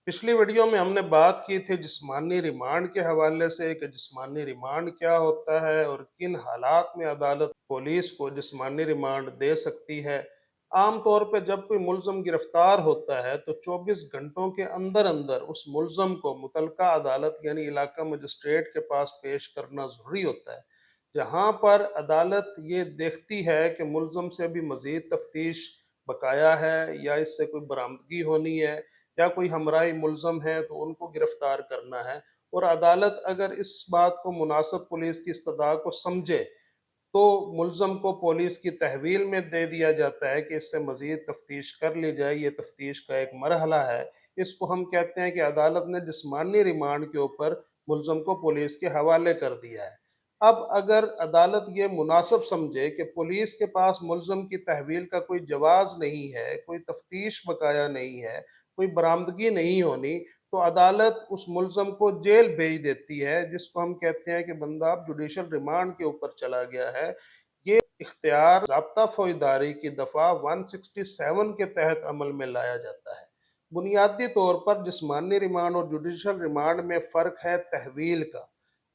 पिछली वीडियो में हमने बात की थी जिस्मानी रिमांड के हवाले से कि जिस्मानी रिमांड क्या होता है और किन हालात में अदालत पुलिस को जिस्मानी रिमांड दे सकती है। आम तौर पे जब कोई मुलज़म गिरफ्तार होता है तो 24 घंटों के अंदर अंदर उस मुलज़म को मुतलका अदालत यानी इलाका मजिस्ट्रेट के पास पेश करना ज़रूरी होता है, जहाँ पर अदालत ये देखती है कि मुलज़म से अभी मज़ीद तफ्तीश बकाया है या इससे कोई बरामदगी होनी है या कोई हमराई मुलज़म है तो उनको गिरफ्तार करना है। और अदालत अगर इस बात को मुनासिब पुलिस की इस्तदा को समझे तो मुलज़म को पुलिस की तहवील में दे दिया जाता है कि इससे मज़ीद तफ्तीश कर ली जाए, ये तफ्तीश का एक मरहला है। इसको हम कहते हैं कि अदालत ने जिस्मानी रिमांड के ऊपर मुलज़म को पुलिस के हवाले कर दिया है। अब अगर अदालत ये मुनासिब समझे कि पुलिस के पास मुलज़म की तहवील का कोई जवाज़ नहीं है, कोई तफ्तीश बकाया नहीं है, कोई बरामदगी नहीं होनी, तो अदालत उस मुलज़म को जेल भेज देती है, जिसको हम कहते हैं कि बंदा अब जुडिशल रिमांड के ऊपर चला गया है। ये इख्तियार ज़ाब्ता फौजदारी की दफ़ा 167 के तहत अमल में लाया जाता है। बुनियादी तौर पर जिस्मानी रिमांड और जुडिशल रिमांड में फ़र्क है तहवील का।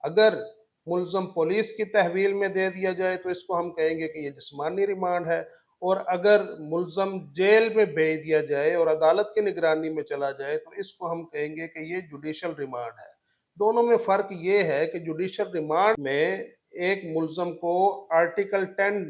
अगर मुलज़म पुलिस की तहवील में दे दिया जाए तो इसको हम कहेंगे कि ये जिस्मानी रिमांड है, और अगर मुलज़म जेल में भेज दिया जाए और अदालत की निगरानी में चला जाए तो इसको हम कहेंगे कि ये जुडिशल रिमांड है। दोनों में फ़र्क ये है कि जुडिशल रिमांड में एक मुलज़म को आर्टिकल 10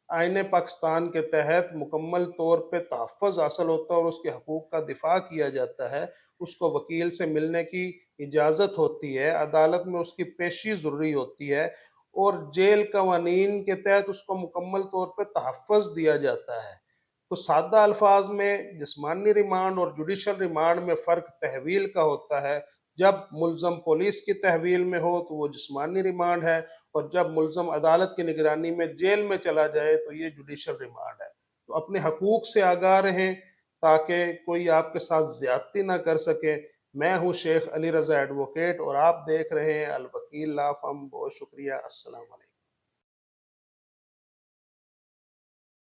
आईन पाकिस्तान के तहत मुकम्मल तौर पे तहफ़्फ़ुज़ हासिल होता है और उसके हकूक़ का दिफ़ा किया जाता है। उसको वकील से मिलने की इजाज़त होती है, अदालत में उसकी पेशी ज़रूरी होती है और जेल कवानीन के तहत उसको मुकम्मल तौर पे तहफ़्फ़ुज़ दिया जाता है। तो सादा अल्फाज में जिस्मानी रिमांड और जुडिशल रिमांड में फ़र्क तहवील का होता है। जब मुलज़म पुलिस की तहवील में हो तो वो जिस्मानी रिमांड है, और जब मुलज़म अदालत की निगरानी में जेल में चला जाए तो ये जुडिशल रिमांड है। तो अपने हकूक़ से आगाह रहें ताकि कोई आपके साथ ज़्यादती ना कर सके। मैं हूँ शेख अली रज़ा एडवोकेट और आप देख रहे हैं अल वकील लॉ फर्म। बहुत शुक्रिया। अस्सलाम वालेकुम।